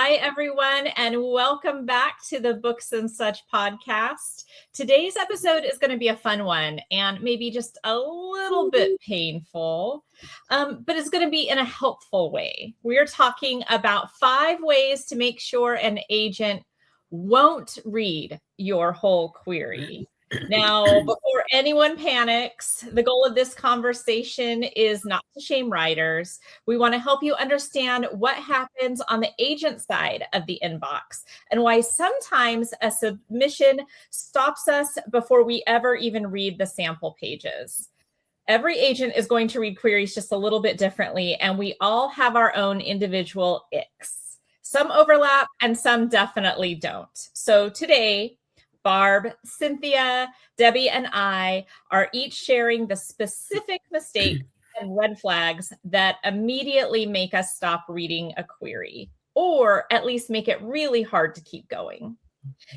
Hi, everyone, and welcome back to the Books and Such podcast. Today's episode is going to be a fun one and maybe just a little bit painful, but it's going to be in a helpful way. We are talking about 5 ways to make sure an agent won't read your whole query. Now, before anyone panics, the goal of this conversation is not to shame writers. We want to help you understand what happens on the agent side of the inbox and why sometimes a submission stops us before we ever even read the sample pages. Every agent is going to read queries just a little bit differently, and we all have our own individual icks. Some overlap and some definitely don't. So today, Barb, Cynthia, Debbie, and I are each sharing the specific mistakes and red flags that immediately make us stop reading a query, or at least make it really hard to keep going.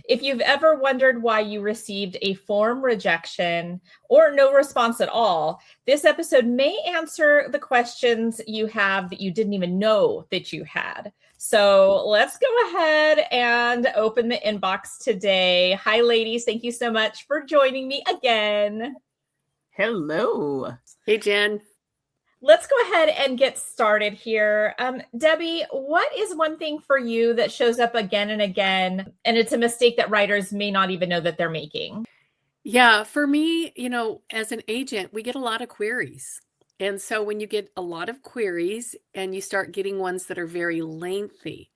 If you've ever wondered why you received a form rejection or no response at all, this episode may answer the questions you have that you didn't even know that you had. So let's go ahead and open the inbox today. Hi, ladies. Thank you so much for joining me again. Hello. Hey, Jen. Let's go ahead and get started here. Debbie, what is one thing for you that shows up again and again, and it's a mistake that writers may not even know that they're making? Yeah, for me, as an agent, we get a lot of queries. And so when you get a lot of queries and you start getting ones that are very lengthy,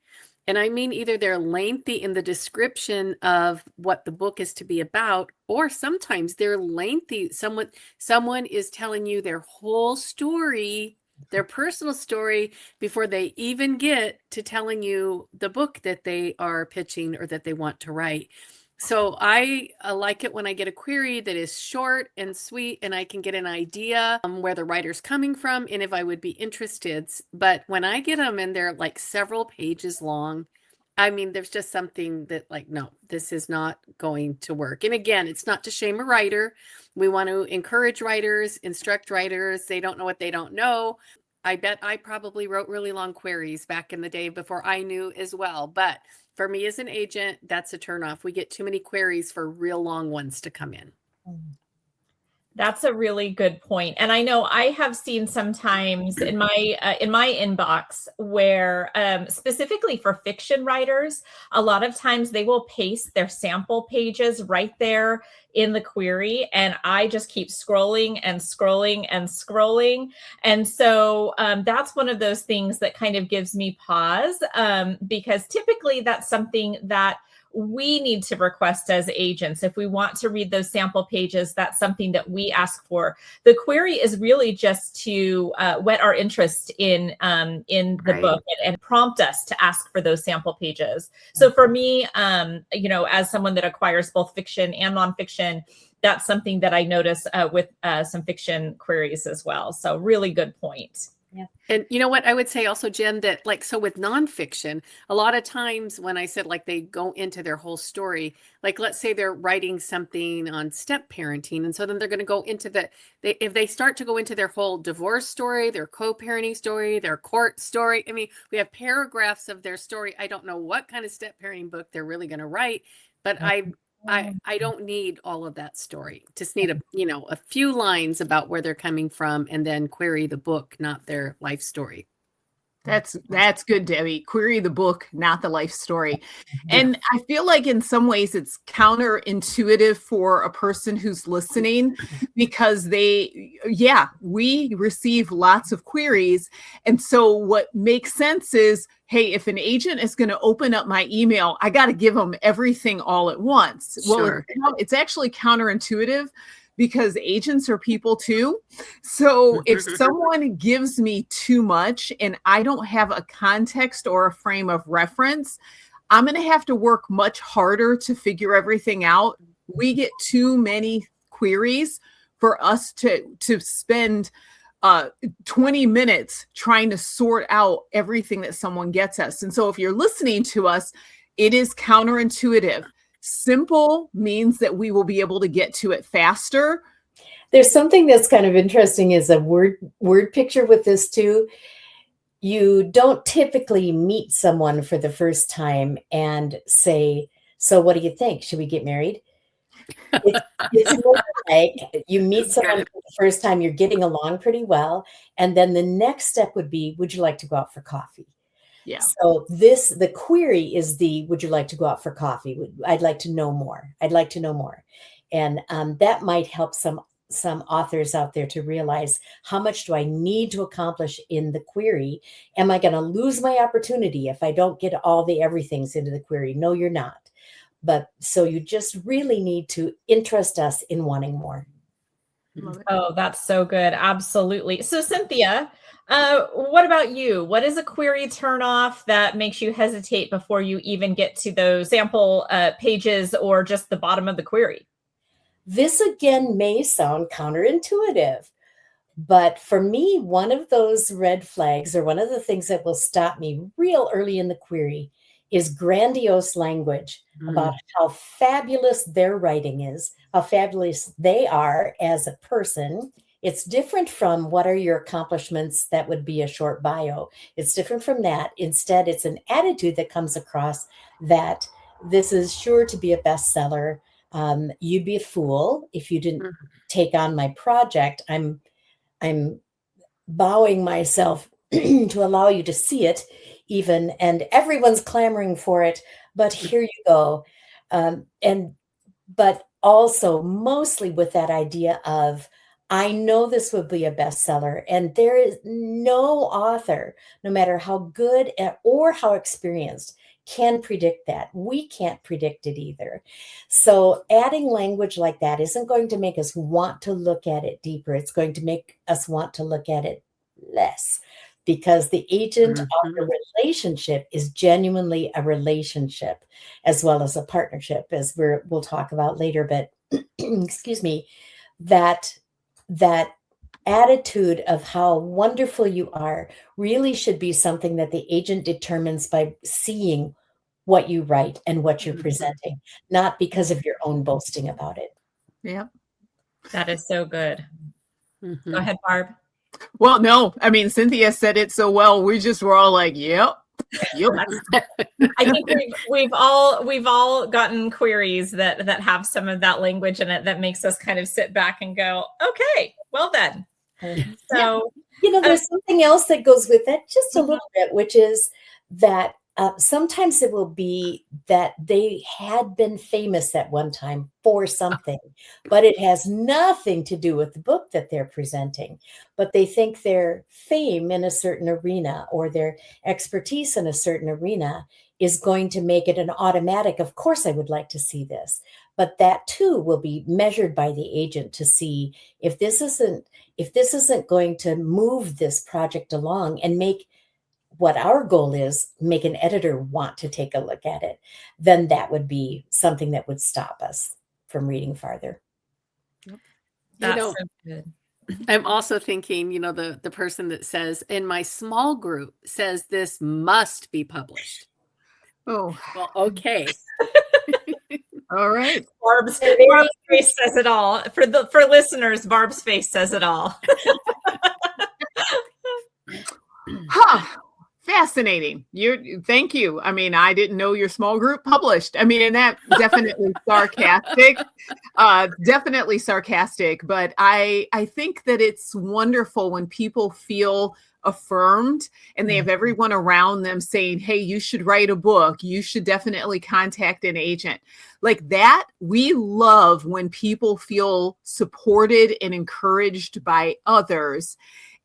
and I mean either they're lengthy in the description of what the book is to be about, or sometimes they're lengthy. Someone is telling you their whole story, their personal story, before they even get to telling you the book that they are pitching or that they want to write. So I like it when I get a query that is short and sweet and I can get an idea where the writer's coming from and if I would be interested. But when I get them and they're like several pages long, I mean, there's just something that like, no, this is not going to work. And again, it's not to shame a writer. We want to encourage writers, instruct writers. They don't know what they don't know. I bet I probably wrote really long queries back in the day before I knew as well. But for me as an agent, that's a turnoff. We get too many queries for real long ones to come in. That's a really good point. And I know I have seen sometimes in my inbox where specifically for fiction writers, a lot of times they will paste their sample pages right there in the query. And I just keep scrolling and scrolling and scrolling. And so that's one of those things that kind of gives me pause because typically that's something that we need to request as agents. If we want to read those sample pages, that's something that we ask for. The query is really just to whet our interest in the book and prompt us to ask for those sample pages. So for me, as someone that acquires both fiction and nonfiction, that's something that I notice with some fiction queries as well. So really good point. Yeah. And you know what I would say also, Jen, that so with nonfiction, a lot of times when I said they go into their whole story, let's say they're writing something on step parenting. And so then they're going to go into if they start to go into their whole divorce story, their co-parenting story, their court story. I mean, we have paragraphs of their story. I don't know what kind of step parenting book they're really going to write, but I don't need all of that story. Just need a few lines about where they're coming from and then query the book, not their life story. That's good, Debbie. Query the book, not the life story. And I feel like in some ways it's counterintuitive for a person who's listening because we receive lots of queries. And so what makes sense is, hey, if an agent is going to open up my email, I got to give them everything all at once. Sure. Well, it's actually counterintuitive because agents are people too. So if someone gives me too much and I don't have a context or a frame of reference, I'm going to have to work much harder to figure everything out. We get too many queries for us to spend 20 minutes trying to sort out everything that someone gets us. And so if you're listening to us, it is counterintuitive. Simple means that we will be able to get to it faster. There's something that's kind of interesting is a word picture with this too. you don't typically meet someone for the first time and say, so what do you think? Should we get married? It's more like you meet someone for the first time, you're getting along pretty well. And then the next step would be, would you like to go out for coffee? Yeah. So the query is would you like to go out for coffee? I'd like to know more. I'd like to know more. And that might help some authors out there to realize, how much do I need to accomplish in the query? Am I going to lose my opportunity if I don't get all the everythings into the query? No, you're not. But so you just really need to interest us in wanting more. Oh, that's so good. Absolutely. So Cynthia, what about you? What is a query turnoff that makes you hesitate before you even get to those sample pages or just the bottom of the query? This again may sound counterintuitive, but for me, one of those red flags, or one of the things that will stop me real early in the query, is grandiose language about how fabulous their writing is, how fabulous they are as a person. It's different from what are your accomplishments. That would be a short bio. It's different from that. Instead, it's an attitude that comes across that this is sure to be a bestseller. You'd be a fool if you didn't take on my project. I'm bowing myself to allow you to see it even, and everyone's clamoring for it, but here you go. But also mostly with that idea of, I know this will be a bestseller, and there is no author, no matter how good or how experienced, can predict that. We can't predict it either. So adding language like that isn't going to make us want to look at it deeper. It's going to make us want to look at it less, because the agent-author relationship is genuinely a relationship as well as a partnership, as we'll talk about later. But excuse me, that attitude of how wonderful you are really should be something that the agent determines by seeing what you write and what you're presenting, not because of your own boasting about it. Yeah. That is so good. Go ahead, Barb. Well, no, I mean, Cynthia said it so well. We just were all like, yep. I think we've all gotten queries that have some of that language in it that makes us kind of sit back and go, okay, well then. So, there's something else that goes with that just a little bit, which is that sometimes it will be that they had been famous at one time for something, but it has nothing to do with the book that they're presenting. But they think their fame in a certain arena or their expertise in a certain arena is going to make it an automatic, of course, I would like to see this. But that too will be measured by the agent to see if this isn't going to move this project along and make what our goal is, make an editor want to take a look at it, then that would be something that would stop us from reading farther. That's so good. I'm also thinking, the person that says, in my small group says this must be published. Oh, well, okay. All right. Barb's face says it all. For listeners, Barb's face says it all. Fascinating. Thank you. I mean, I didn't know your small group published. I mean, and that definitely sarcastic, definitely sarcastic. But I think that it's wonderful when people feel affirmed and they have everyone around them saying, hey, you should write a book. You should definitely contact an agent. Like that, we love when people feel supported and encouraged by others.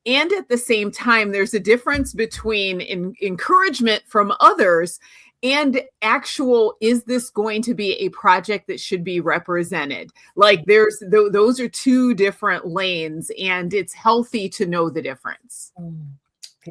And at the same time, there's a difference between encouragement from others and actual, is this going to be a project that should be represented? Like those are two different lanes, and it's healthy to know the difference.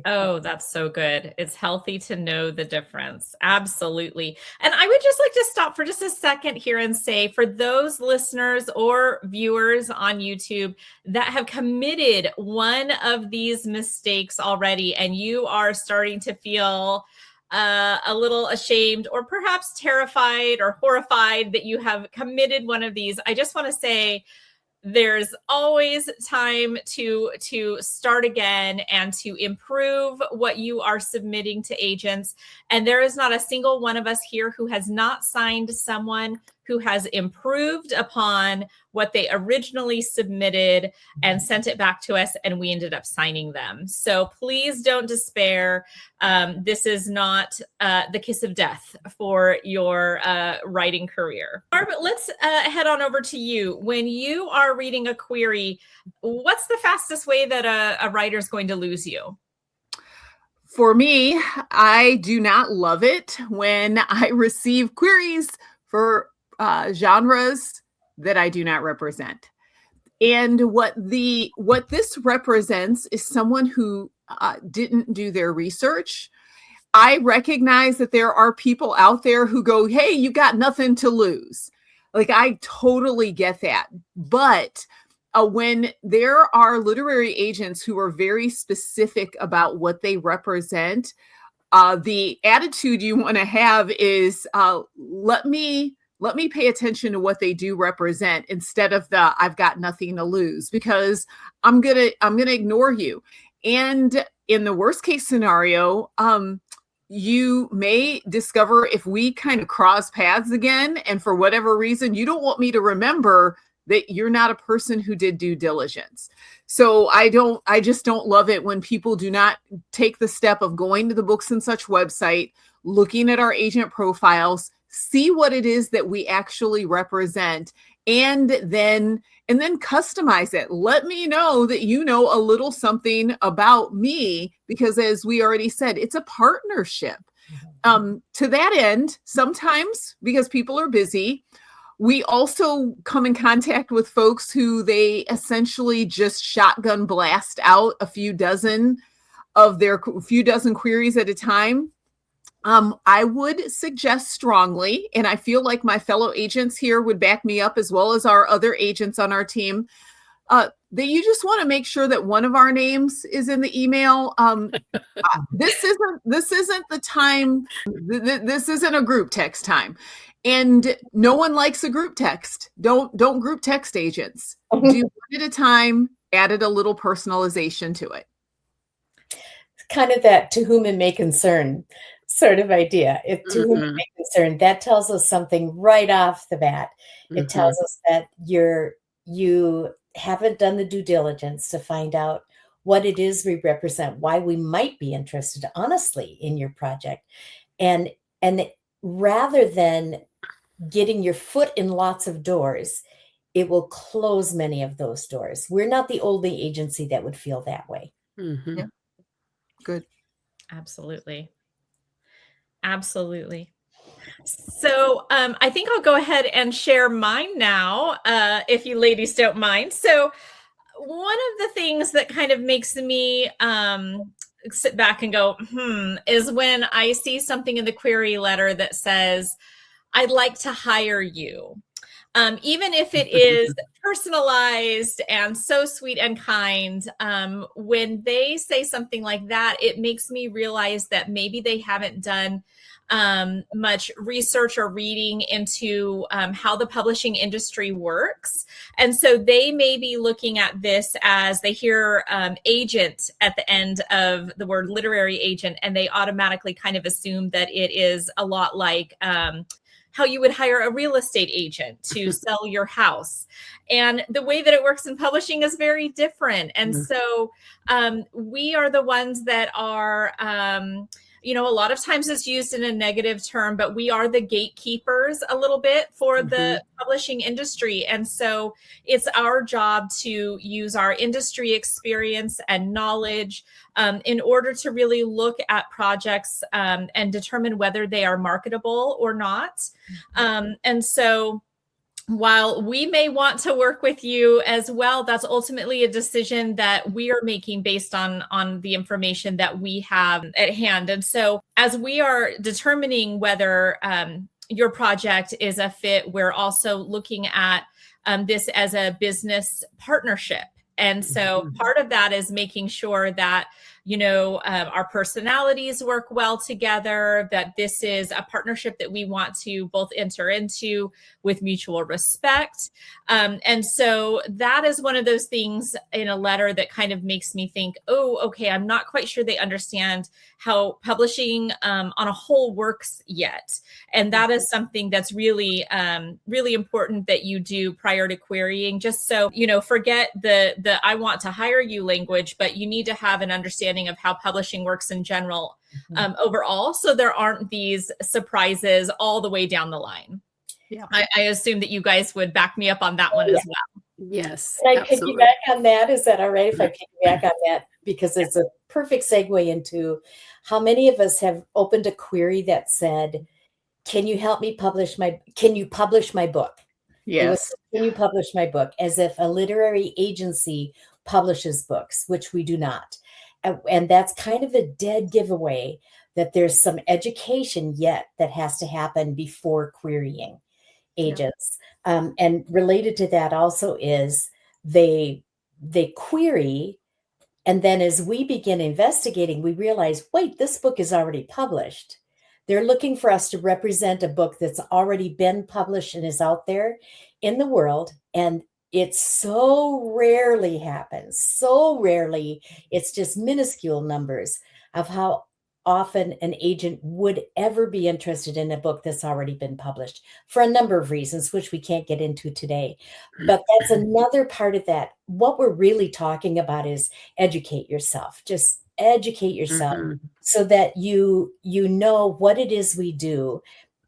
Oh, that's so good. It's healthy to know the difference. Absolutely. And I would just like to stop for just a second here and say, for those listeners or viewers on YouTube that have committed one of these mistakes already, and you are starting to feel a little ashamed or perhaps terrified or horrified that you have committed one of these, I just want to say, there's always time to start again and to improve what you are submitting to agents. And there is not a single one of us here who has not signed someone who has improved upon what they originally submitted and sent it back to us, and we ended up signing them. So please don't despair. This is not the kiss of death for your writing career. Barb, let's head on over to you. When you are reading a query, what's the fastest way that a writer is going to lose you? For me, I do not love it when I receive queries for genres that I do not represent. And what this represents is someone who didn't do their research. I recognize that there are people out there who go, hey, you got nothing to lose. Like, I totally get that. But when there are literary agents who are very specific about what they represent, the attitude you want to have is let me pay attention to what they do represent instead of the I've got nothing to lose, because I'm gonna ignore you. And in the worst case scenario, you may discover, if we kind of cross paths again, and for whatever reason, you don't want me to remember that you're not a person who did due diligence. So I just don't love it when people do not take the step of going to the Books and Such website, looking at our agent profiles, see what it is that we actually represent, and then customize it. Let me know that you know a little something about me, because as we already said, it's a partnership. To that end, sometimes, because people are busy, we also come in contact with folks who they essentially just shotgun blast out a few dozen queries at a time. I would suggest strongly, and I feel like my fellow agents here would back me up, as well as our other agents on our team, that you just want to make sure that one of our names is in the email. This isn't the time. This isn't a group text time, and no one likes a group text. Don't group text agents. Do one at a time. Added a little personalization to it. Kind of that to whom it may concern sort of idea. If to whom it may concern, that tells us something right off the bat. It tells us that you haven't done the due diligence to find out what it is we represent, why we might be interested, honestly, in your project. And rather than getting your foot in lots of doors, it will close many of those doors. We're not the only agency that would feel that way. Yeah. Good. Absolutely. So I think I'll go ahead and share mine now, if you ladies don't mind. So one of the things that kind of makes me sit back and go, is when I see something in the query letter that says, I'd like to hire you. Even if it is personalized and so sweet and kind, when they say something like that, it makes me realize that maybe they haven't done much research or reading into how the publishing industry works. And so they may be looking at this as they hear agent at the end of the word literary agent, and they automatically kind of assume that it is a lot like how you would hire a real estate agent to sell your house. And the way that it works in publishing is very different. And so we are the ones that are, a lot of times it's used in a negative term, but we are the gatekeepers a little bit for the publishing industry. And so it's our job to use our industry experience and knowledge in order to really look at projects and determine whether they are marketable or not. And so while we may want to work with you as well, that's ultimately a decision that we are making based on the information that we have at hand. And so as we are determining whether your project is a fit, we're also looking at this as a business partnership. And so part of that is making sure that our personalities work well together, that this is a partnership that we want to both enter into with mutual respect. And so that is one of those things in a letter that kind of makes me think, oh, okay, I'm not quite sure they understand how publishing on a whole works yet. And that is something that's really, really important that you do prior to querying, just so, forget the I want to hire you language, but you need to have an understanding of how publishing works in general overall. So there aren't these surprises all the way down the line. Yeah. I assume that you guys would back me up on that one as well. Yes. Can I piggyback on that? Is that all right if I piggyback on that? Because it's a perfect segue into how many of us have opened a query that said, can you publish my book? Yes. Can you publish my book? As if a literary agency publishes books, which we do not. And that's kind of a dead giveaway that there's some education yet that has to happen before querying agents. Yeah. And related to that also is they query, and then as we begin investigating, we realize, wait, this book is already published. They're looking for us to represent a book that's already been published and is out there in the world. And it so rarely happens, so rarely. It's just minuscule numbers of how often an agent would ever be interested in a book that's already been published for a number of reasons, which we can't get into today. But that's another part of that. What we're really talking about is educate yourself. Just educate yourself so that you know what it is we do.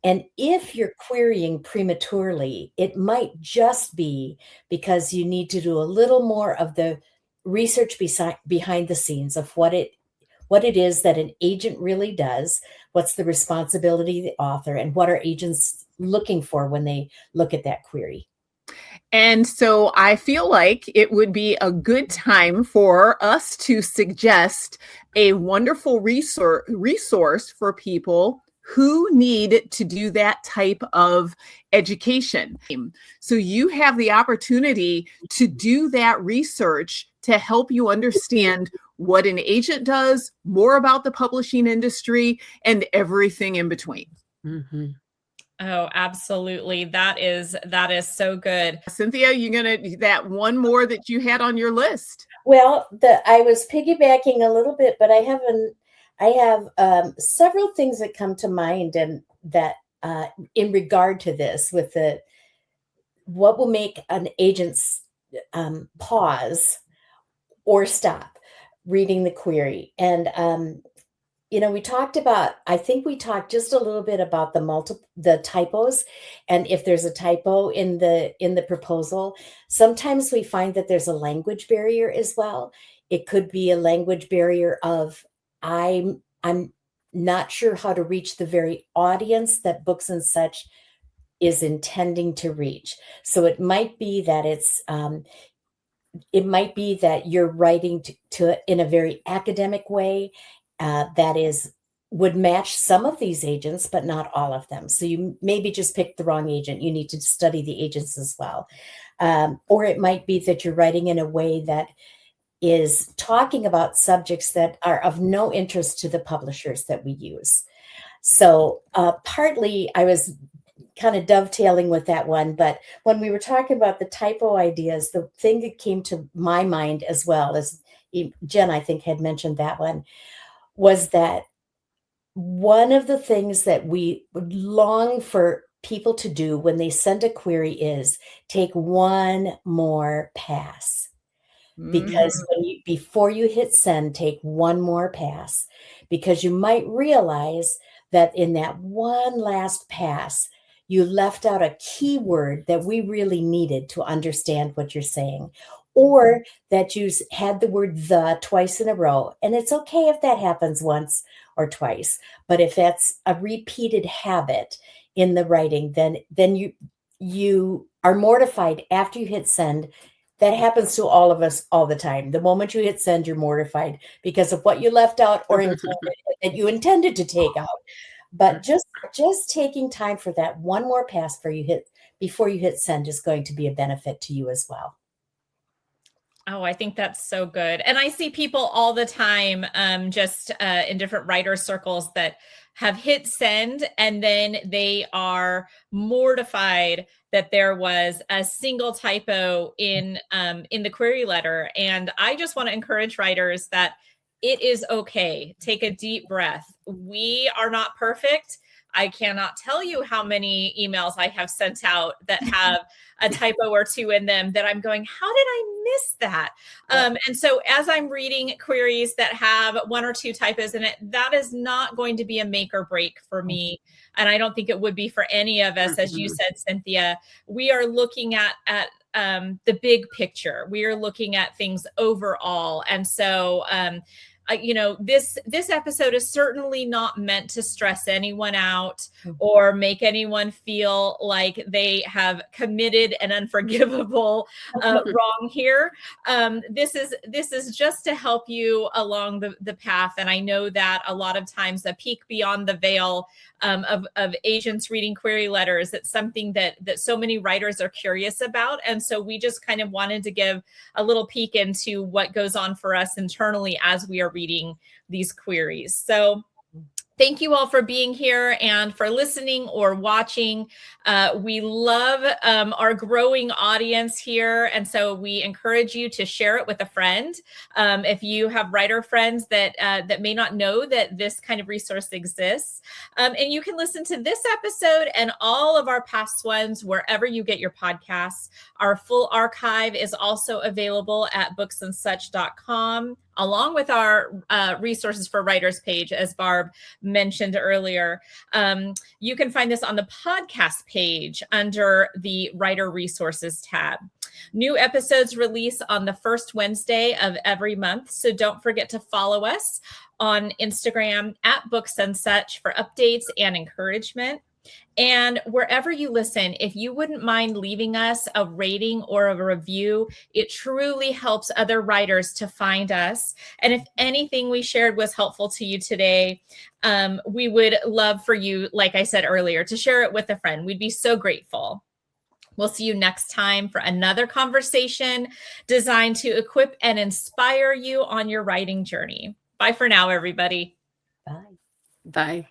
And if you're querying prematurely, it might just be because you need to do a little more of the research behind the scenes of what it is that an agent really does, what's the responsibility of the author, and what are agents looking for when they look at that query. And so I feel like it would be a good time for us to suggest a wonderful resource for people who need to do that type of education. So you have the opportunity to do that research to help you understand what an agent does, more about the publishing industry, and everything in between. Oh, absolutely. That is so good. Cynthia, that one more that you had on your list? Well, I was piggybacking a little bit, but I have several things that come to mind, and that in regard to this, with what will make an agent's pause or stop reading the query. And we talked about, I think we talked just a little bit about the typos, and if there's a typo in the proposal, sometimes we find that there's a language barrier as well. It could be a language barrier of I'm not sure how to reach the very audience that Books and Such is intending to reach. So it might be that you're writing to in a very academic way that would match some of these agents, but not all of them. So you maybe just picked the wrong agent. You need to study the agents as well. Or it might be that you're writing in a way that is talking about subjects that are of no interest to the publishers that we use. So partly I was kind of dovetailing with that one, but when we were talking about the typo ideas, the thing that came to my mind, as well as Jen, I think, had mentioned that one, was that one of the things that we would long for people to do when they send a query is take one more pass. Because before you hit send, take one more pass, because you might realize that in that one last pass, you left out a keyword that we really needed to understand what you're saying, or that you had the word the twice in a row. And it's okay if that happens once or twice, but if that's a repeated habit in the writing, then you are mortified after you hit send. That happens to all of us all the time. The moment you hit send, you're mortified because of what you left out or that you intended to take out. But just taking time for that one more pass before you hit send is going to be a benefit to you as well. Oh, I think that's so good. And I see people all the time, just in different writer circles that have hit send and then they are mortified that there was a single typo in the query letter. And I just want to encourage writers that it is okay. Take a deep breath. We are not perfect. I cannot tell you how many emails I have sent out that have a typo or two in them that I'm going, how did I miss that? And so as I'm reading queries that have one or two typos in it, that is not going to be a make or break for me. And I don't think it would be for any of us. As you said, Cynthia, we are looking at the big picture. We are looking at things overall. And so, this episode is certainly not meant to stress anyone out or make anyone feel like they have committed an unforgivable wrong here. This is just to help you along the path. And I know that a lot of times a peek beyond the veil of agents reading query letters, it's something that so many writers are curious about. And so we just kind of wanted to give a little peek into what goes on for us internally as we are reading these queries. So thank you all for being here and for listening or watching. We love our growing audience here. And so we encourage you to share it with a friend. If you have writer friends that may not know that this kind of resource exists. And you can listen to this episode and all of our past ones wherever you get your podcasts. Our full archive is also available at booksandsuch.com, along with our resources for writers page, as Barb mentioned earlier. You can find this on the podcast page under the writer resources tab. New episodes release on the first Wednesday of every month, so don't forget to follow us on Instagram at Books and Such for updates and encouragement. And wherever you listen, if you wouldn't mind leaving us a rating or a review, it truly helps other writers to find us. And if anything we shared was helpful to you today, we would love for you, like I said earlier, to share it with a friend. We'd be so grateful. We'll see you next time for another conversation designed to equip and inspire you on your writing journey. Bye for now, everybody. Bye. Bye.